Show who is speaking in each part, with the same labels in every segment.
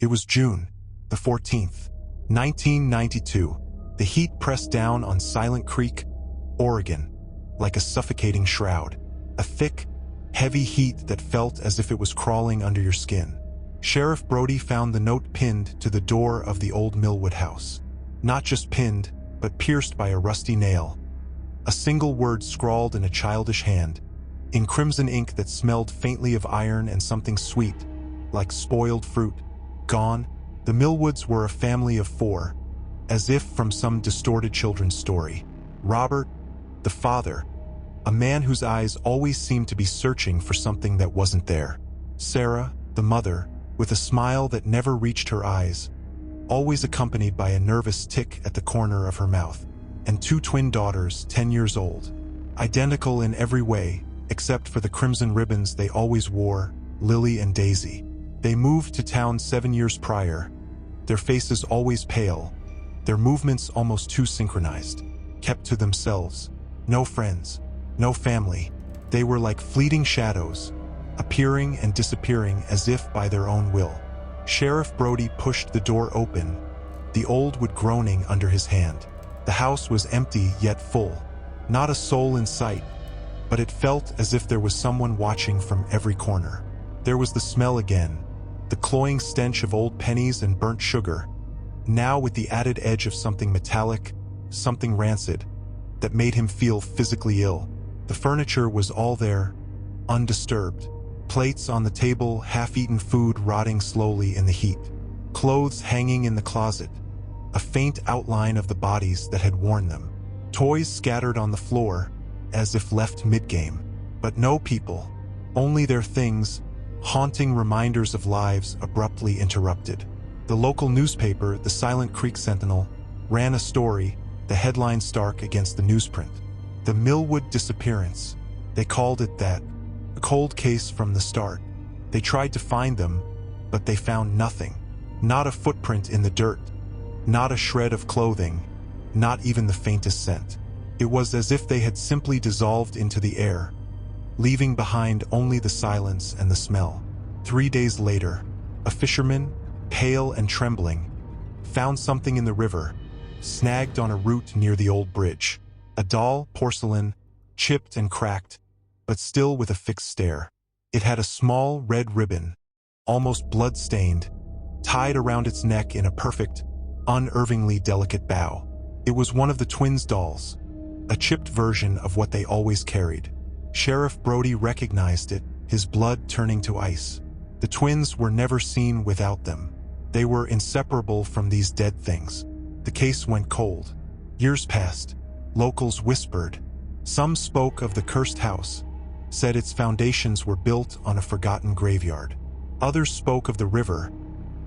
Speaker 1: It was June the 14th, 1992. The heat pressed down on Silent Creek, Oregon, like a suffocating shroud. A thick, heavy heat that felt as if it was crawling under your skin. Sheriff Brody found the note pinned to the door of the old Millwood house. Not just pinned, but pierced by a rusty nail. A single word scrawled in a childish hand, in crimson ink that smelled faintly of iron and something sweet, like spoiled fruit. Gone. The Millwoods were a family of 4, as if from some distorted children's story. Robert, the father, a man whose eyes always seemed to be searching for something that wasn't there. Sarah, the mother, with a smile that never reached her eyes, always accompanied by a nervous tick at the corner of her mouth. And 2 twin daughters, 10 years old, identical in every way, except for the crimson ribbons they always wore, Lily and Daisy. They moved to town 7 years prior, their faces always pale, their movements almost too synchronized, kept to themselves. No friends, no family. They were like fleeting shadows, appearing and disappearing as if by their own will. Sheriff Brody pushed the door open, the old wood groaning under his hand. The house was empty yet full. Not a soul in sight, but it felt as if there was someone watching from every corner. There was the smell again, the cloying stench of old pennies and burnt sugar, now with the added edge of something metallic, something rancid, that made him feel physically ill. The furniture was all there, undisturbed. Plates on the table, half-eaten food rotting slowly in the heat. Clothes hanging in the closet, a faint outline of the bodies that had worn them. Toys scattered on the floor, as if left mid-game. But no people, only their things, haunting reminders of lives abruptly interrupted. The local newspaper, the Silent Creek Sentinel, ran a story, the headline stark against the newsprint. The Millwood disappearance. They called it that. A cold case from the start. They tried to find them, but they found nothing. Not a footprint in the dirt. Not a shred of clothing. Not even the faintest scent. It was as if they had simply dissolved into the air, leaving behind only the silence and the smell. 3 days later, a fisherman, pale and trembling, found something in the river, snagged on a root near the old bridge. A doll, porcelain, chipped and cracked, but still with a fixed stare. It had a small red ribbon, almost blood-stained, tied around its neck in a perfect, unervingly delicate bow. It was one of the twins' dolls, a chipped version of what they always carried. Sheriff Brody recognized it, his blood turning to ice. The twins were never seen without them. They were inseparable from these dead things. The case went cold. Years passed. Locals whispered. Some spoke of the cursed house, said its foundations were built on a forgotten graveyard. Others spoke of the river,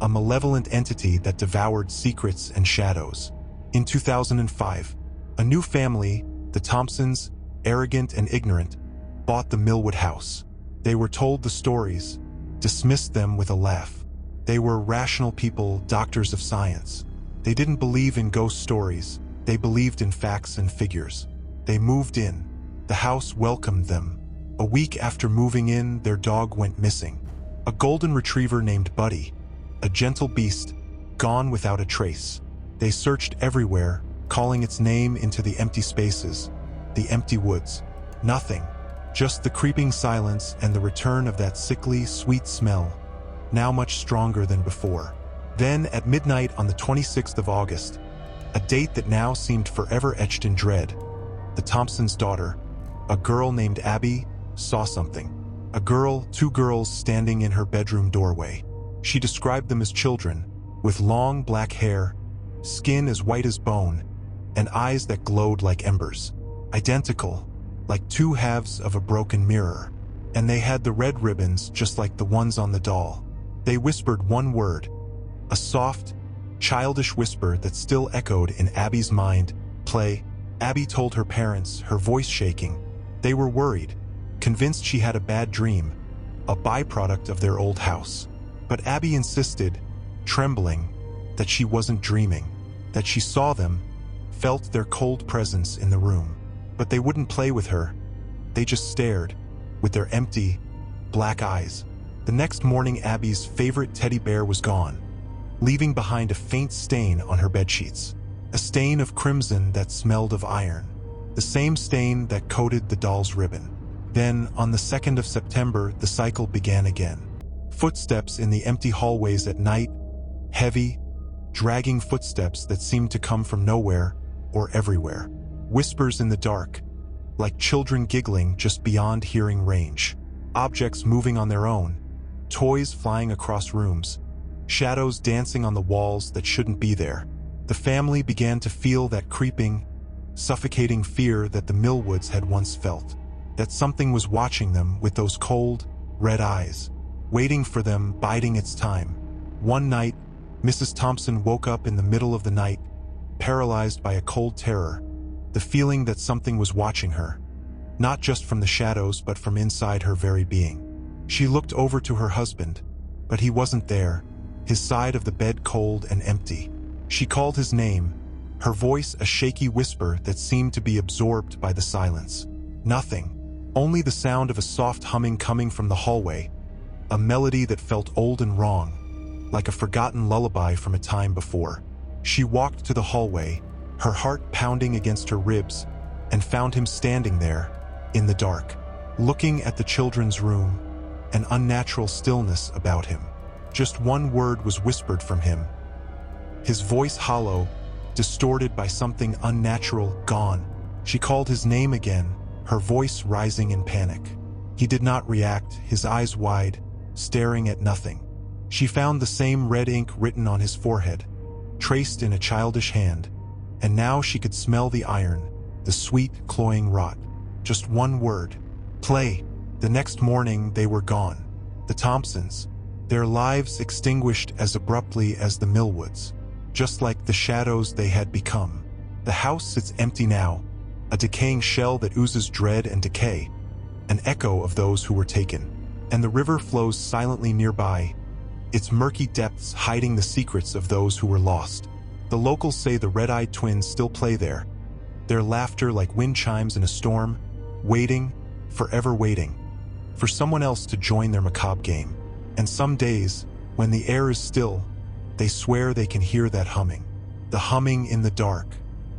Speaker 1: a malevolent entity that devoured secrets and shadows. In 2005, a new family, the Thompsons, arrogant and ignorant, bought the Millwood house. They were told the stories, dismissed them with a laugh. They were rational people, doctors of science. They didn't believe in ghost stories. They believed in facts and figures. They moved in. The house welcomed them. A week after moving in, their dog went missing. A golden retriever named Buddy, a gentle beast, gone without a trace. They searched everywhere, calling its name into the empty spaces, the empty woods. Nothing. Just the creeping silence and the return of that sickly, sweet smell, now much stronger than before. Then, at midnight on the 26th of August, a date that now seemed forever etched in dread, the Thompsons' daughter, a girl named Abby, saw something. A girl, 2 girls standing in her bedroom doorway. She described them as children, with long black hair, skin as white as bone, and eyes that glowed like embers. Identical, like 2 halves of a broken mirror. And they had the red ribbons just like the ones on the doll. They whispered one word, a soft, childish whisper that still echoed in Abby's mind, "Play." Abby told her parents, her voice shaking. They were worried, convinced she had a bad dream, a byproduct of their old house. But Abby insisted, trembling, that she wasn't dreaming, that she saw them, felt their cold presence in the room. But they wouldn't play with her. They just stared, with their empty, black eyes. The next morning, Abby's favorite teddy bear was gone. leaving behind a faint stain on her bedsheets. A stain of crimson that smelled of iron. The same stain that coated the doll's ribbon. Then, on the 2nd of September, the cycle began again. Footsteps in the empty hallways at night, heavy, dragging footsteps that seemed to come from nowhere or everywhere. Whispers in the dark, like children giggling just beyond hearing range. Objects moving on their own, toys flying across rooms, shadows dancing on the walls that shouldn't be there. The family began to feel that creeping, suffocating fear that the Millwoods had once felt. That something was watching them with those cold, red eyes, waiting for them, biding its time. One night, Mrs. Thompson woke up in the middle of the night, paralyzed by a cold terror, the feeling that something was watching her, not just from the shadows but from inside her very being. She looked over to her husband, but he wasn't there, his side of the bed cold and empty. She called his name, her voice a shaky whisper that seemed to be absorbed by the silence. Nothing, only the sound of a soft humming coming from the hallway, a melody that felt old and wrong, like a forgotten lullaby from a time before. She walked to the hallway, her heart pounding against her ribs, and found him standing there, in the dark, looking at the children's room, an unnatural stillness about him. Just one word was whispered from him, his voice hollow, distorted by something unnatural, gone. She called his name again, her voice rising in panic. He did not react, his eyes wide, staring at nothing. She found the same red ink written on his forehead, traced in a childish hand, and now she could smell the iron, the sweet, cloying rot. Just one word. Play. The next morning they were gone. The Thompsons. Their lives extinguished as abruptly as the Millwoods, just like the shadows they had become. The house sits empty now, a decaying shell that oozes dread and decay, an echo of those who were taken. And the river flows silently nearby, its murky depths hiding the secrets of those who were lost. The locals say the red-eyed twins still play there, their laughter like wind chimes in a storm, waiting, forever waiting, for someone else to join their macabre game. And some days, when the air is still, they swear they can hear that humming. The humming in the dark,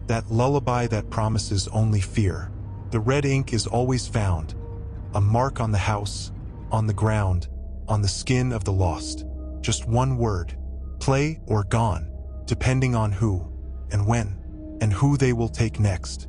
Speaker 1: that lullaby that promises only fear. The red ink is always found, a mark on the house, on the ground, on the skin of the lost. Just one word, play or gone, depending on who, and when, and who they will take next.